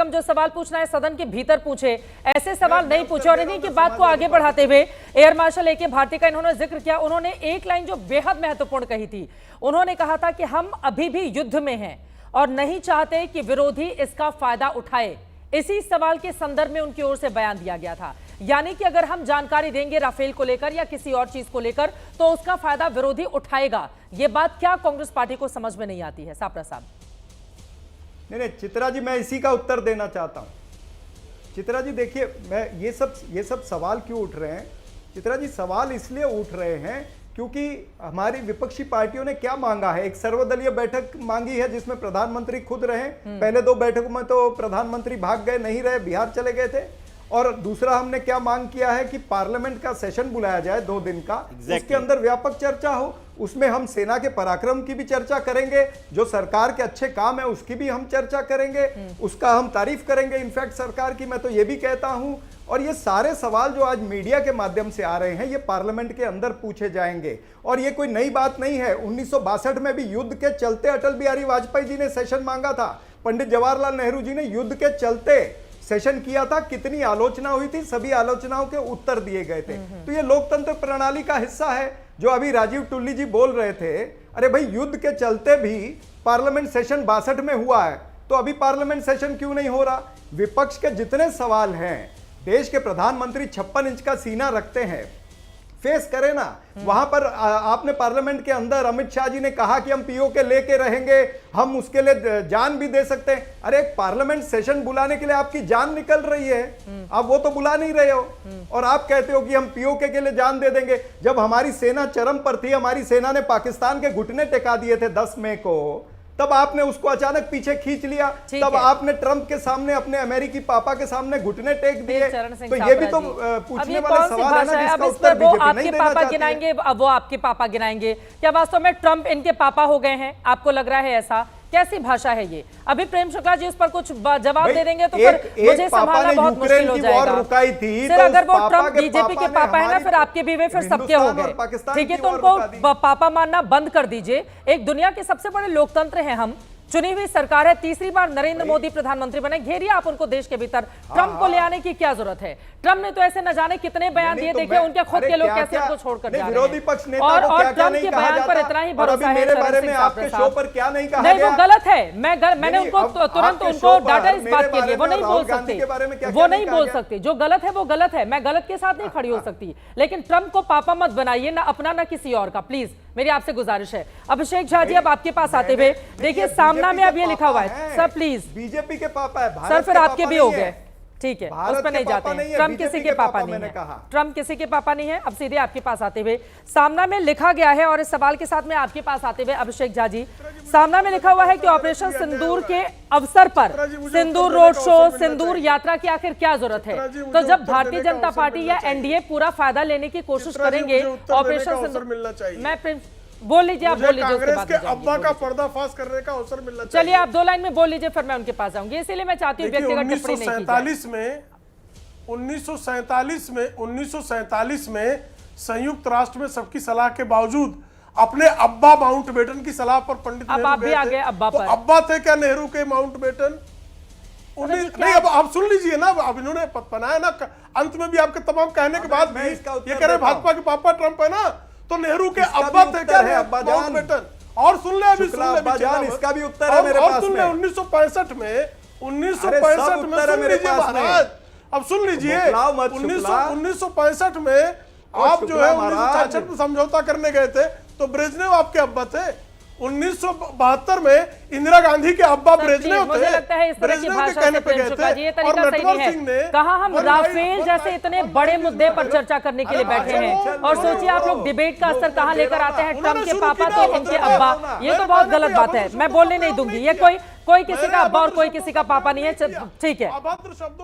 कम जो सवाल पूछना है सदन के भीतर पूछे, ऐसे सवाल नहीं पूछे। और इन्हीं की बात को आगे बढ़ाते हुए एयर मार्शल ए के भारती का इन्होंने जिक्र किया। उन्होंने एक लाइन जो बेहद महत्वपूर्ण कही थी, उन्होंने कहा था कि हम अभी भी युद्ध में हैं और नहीं चाहते कि विरोधी इसका फायदा उठाए। इसी सवाल के संदर्भ में उनकी ओर से बयान दिया गया था, यानी कि अगर हम जानकारी देंगे राफेल को लेकर या किसी और चीज को लेकर तो उसका फायदा विरोधी उठाएगा। यह बात क्या कांग्रेस पार्टी को समझ में नहीं आती है? सापरा साहब। नहीं, चित्रा जी, मैं इसी का उत्तर देना चाहता हूं। चित्रा जी देखिए, मैं ये सब सवाल क्यों उठ रहे हैं? चित्रा जी, सवाल इसलिए उठ रहे हैं क्योंकि हमारी विपक्षी पार्टियों ने क्या मांगा है। एक सर्वदलीय बैठक मांगी है जिसमें प्रधानमंत्री खुद रहे। पहले 2 बैठकों में तो प्रधानमंत्री भाग गए, नहीं रहे, बिहार चले गए थे। और दूसरा हमने क्या मांग किया है कि पार्लियामेंट का सेशन बुलाया जाए 2 दिन का, उसके अंदर व्यापक चर्चा हो। उसमें हम सेना के पराक्रम की भी चर्चा करेंगे, जो सरकार के अच्छे काम है उसकी भी हम चर्चा करेंगे, उसका हम तारीफ करेंगे इनफैक्ट सरकार की। मैं तो ये भी कहता हूं, और ये सारे सवाल जो आज मीडिया के माध्यम से आ रहे हैं ये पार्लियामेंट के अंदर पूछे जाएंगे। और ये कोई नई बात नहीं है। 1962 में भी युद्ध के चलते अटल बिहारी वाजपेयी जी ने सेशन मांगा था, पंडित जवाहरलाल नेहरू जी ने युद्ध के चलते सेशन किया था। कितनी आलोचना हुई थी, सभी आलोचनाओं के उत्तर दिए गए थे। तो ये लोकतंत्र प्रणाली का हिस्सा है। जो अभी राजीव टुल्ली जी बोल रहे थे, अरे भाई युद्ध के चलते भी पार्लियामेंट सेशन 62 में हुआ है, तो अभी पार्लियामेंट सेशन क्यों नहीं हो रहा? विपक्ष के जितने सवाल हैं, देश के प्रधानमंत्री 56 इंच का सीना रखते हैं, फेस करें ना। वहां पर आपने पार्लियामेंट के अंदर अमित शाह जी ने कहा कि हम पीओके लेके रहेंगे, हम उसके लिए जान भी दे सकते हैं। अरे एक पार्लियामेंट सेशन बुलाने के लिए आपकी जान निकल रही है, आप वो तो बुला नहीं रहे हो, और आप कहते हो कि हम पीओके के लिए जान दे देंगे। जब हमारी सेना चरम पर थी, हमारी सेना ने पाकिस्तान के घुटने टेका दिए थे 10 मई को, तब आपने उसको अचानक पीछे खींच लिया। तब आपने ट्रंप के सामने, अपने अमेरिकी पापा के सामने घुटने टेक दिए। तो ये भी तो पूछने वाला सवाल है ना, जिसका उत्तर बीजेपी नहीं देना चाहती है। गिनाएंगे, वो आपके पापा गिनाएंगे क्या वास्तव में ट्रंप इनके पापा हो गए हैं? आपको लग रहा है ऐसा? कैसी भाषा है ये? अभी प्रेम शुक्ला जी इस पर कुछ जवाब दे देंगे तो फिर मुझे संभालना बहुत मुश्किल हो जाएगा। फिर अगर वो ट्रंप बीजेपी के पापा है ना, फिर आपके भी वे फिर सबके हो गए, ठीक है? तो उनको पापा मानना बंद कर दीजिए। एक दुनिया के सबसे बड़े लोकतंत्र हैं हम, चुनी हुई सरकार है, तीसरी बार नरेंद्र मोदी प्रधानमंत्री बने, घेरिए आप उनको देश के भीतर। ट्रंप को ले आने की क्या जरूरत है? ट्रंप ने तो ऐसे न जाने कितने बयान दिए, देखिए उनके खुद के लोग कैसे उनको छोड़कर जा रहे हैं। विरोधी पक्ष नेता और ट्रंप के बयान पर इतना ही भरोसा है मेरे बारे में आपके शो पर क्या नहीं कहा गया? नहीं, वो गलत है। मैंने उनको तुरंत उनको डाटा इस बात के लिए, वो नहीं बोल सकते, वो नहीं बोल सकते। जो गलत है वो गलत है, मैं गलत के साथ नहीं खड़ी हो सकती। लेकिन ट्रंप को पापा मत बनाइए, ना अपना ना किसी और का, प्लीज मेरी आपसे गुजारिश है। अभिषेक झा जी, अब आपके पास आते हुए देखिए सामना में अब ये लिखा हुआ है सर, प्लीज। बीजेपी के पापा है सर, फिर आपके भी हो गए, ठीक है, उस पर नहीं जाते हैं। ट्रंप किसी के पापा नहीं है, ट्रंप किसी के पापा नहीं है। अब सीधे आपके पास आते हुए सामना में लिखा गया है, और इस सवाल के साथ में आपके पास आते हुए अभिषेक झा जी, सामना में लिखा हुआ है कि ऑपरेशन सिंदूर के अवसर पर सिंदूर रोड शो, सिंदूर यात्रा की आखिर क्या जरूरत है? तो जब भारतीय जनता पार्टी या एनडीए पूरा फायदा लेने की कोशिश करेंगे ऑपरेशन सिंदूर, मैं बोल लीजिए, आप बोल लीजिए, कांग्रेस के अब्बा का पर्दाफाश करने का अवसर मिलना चाहिए। चलिए आप 2 लाइन में बोल लीजिए, फिर मैं उनके पास जाऊंगी। इसीलिए मैं चाहती हूँ व्यक्तिगत टिप्पणी नहीं की जाए। 1947 में संयुक्त राष्ट्र में सबकी सलाह के बावजूद अपने अब्बा माउंटबेटन की सलाह पर पंडित अब आप भी आ गए अब्बा पर। अब्बा थे क्या नेहरू के माउंटबेटन? नहीं, अब आप सुन लीजिए ना, अब इन्होंने बनाया ना, अंत में भी आपके तमाम कहने के बाद भी ये कह रहे भाजपा के पापा ट्रंप है ना, तो नेहरू के अब्बा थे क्या माउंटबेटन? और सुन ले, अभी सुन ले, इसका भी उत्तर है मेरे पास में। 1965 में सुन लीजिए महाराज, अब सुन लीजिए, 1965 में आप जो है 1966 में समझौता करने गए थे, तो ब्रेजनेव आपके अब्बा थे। 1972 में इंदिरा गांधी के अब्बा ब्रेजनेव थे। मुझे लगता है इस तरह की भाषा से प्रेम शुक्ला जी, ये तरीका सही नहीं है। कहा हम राफेल जैसे इतने बड़े मुद्दे पर चर्चा करने के लिए बैठे हैं, और सोचिए आप लोग डिबेट का असर कहां लेकर आते हैं। ट्रंप के पापा तो इनके अब्बा, ये तो बहुत गलत बात है। मैं बोलने नहीं दूंगी, ये कोई किसी का अब्बा और कोई किसी का पापा नहीं है, ठीक है।